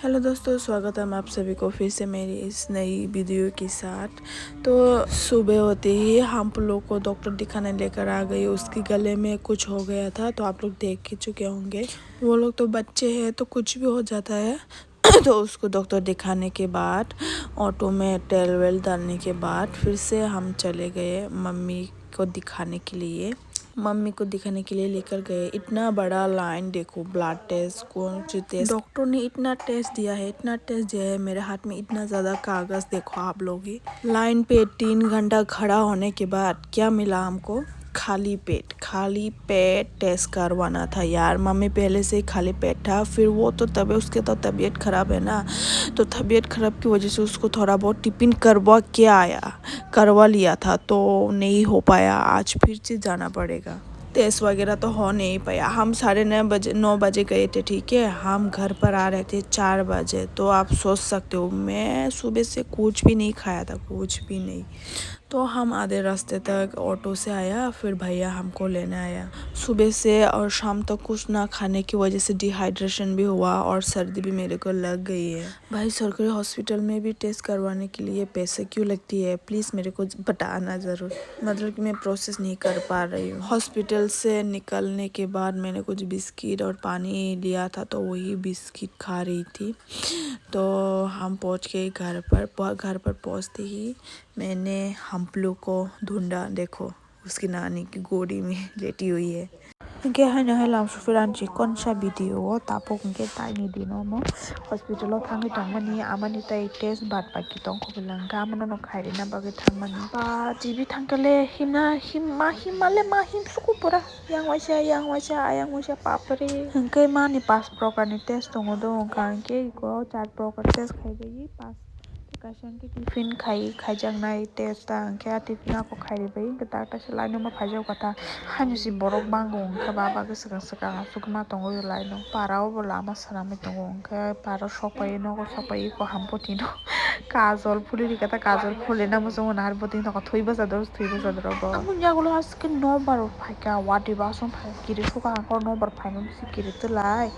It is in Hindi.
हेलो दोस्तों, स्वागत है आप सभी को फिर से मेरी इस नई वीडियो के साथ। तो सुबह होते ही हम लोग को डॉक्टर दिखाने लेकर आ गई। उसके गले में कुछ हो गया था, तो आप लोग देख ही चुके होंगे। वो लोग तो बच्चे हैं तो कुछ भी हो जाता है। तो उसको डॉक्टर दिखाने के बाद ऑटो में तेल वेल डालने के बाद फिर से हम चले गए मम्मी को दिखाने के लिए लेकर गए। इतना बड़ा लाइन देखो, ब्लड टेस्ट कौन सी टेस्ट, डॉक्टर ने इतना टेस्ट दिया है मेरे हाथ में इतना ज़्यादा कागज़ देखो आप लोग ही। लाइन पे 3 घंटा खड़ा होने के बाद क्या मिला हमको? खाली पेट टेस्ट करवाना था यार। मम्मी पहले से ही खाली पेट था, फिर वो तो तभी उसके तो तबीयत ख़राब है ना, तो तबीयत ख़राब की वजह से उसको थोड़ा बहुत टिफिन करवा लिया था, तो नहीं हो पाया। आज फिर से जाना पड़ेगा। टेस्ट वगैरह तो हो नहीं पाया। हम 9:30 बजे गए थे, ठीक है। हम घर पर आ रहे थे 4 बजे। तो आप सोच सकते हो मैं सुबह से कुछ भी नहीं खाया था, कुछ भी नहीं। तो हम आधे रास्ते तक ऑटो से आया, फिर भैया हमको लेने आया। सुबह से और शाम तक कुछ ना खाने की वजह से डिहाइड्रेशन भी हुआ और सर्दी भी मेरे को लग गई है। भाई, सरकारी हॉस्पिटल में भी टेस्ट करवाने के लिए पैसे क्यों लगती है? प्लीज़ मेरे को बताना ज़रूर, मतलब कि मैं प्रोसेस नहीं कर पा रही हूँ। हॉस्पिटल से निकलने के बाद मैंने कुछ बिस्किट और पानी लिया था, तो वही बिस्किट खा रही थी। तो हम पहुँच गए घर पर पहुँचते ही मैंने हम लोग को ढूंढा। देखो, उसकी नानी की गोदी में लेटी हुई है। Nghe hai nhớ hay làm sufiran chỉ con sa video tapo ke tai ni dino mo hospital thangi tongmani amani tai test bat baki tong ko bilang ga mano no khai na bagi thangmani ba tv thangkale himale ma him suku pura yang waisa ayang waisa papare hingke ma ni pas prokar ni test tongo do kan ke ko 4 prokar test khai bai pas Kasan ke tiffin खाइजang nai test ang kya tiffin ako खाइ bai ke ta ta selai no ma phajau kata hanyu si borok bango ke baba ke sakang sukma tongo lai no parao bola ma sarami tongo ke paro sopai ko hampoti no kajol phuli kata kajol phule na mo songo nar boti no thui ba sador bo amun jagulo aske no baro phaka wati ba som phai kiri suka ko no bar phai no si kiri to lai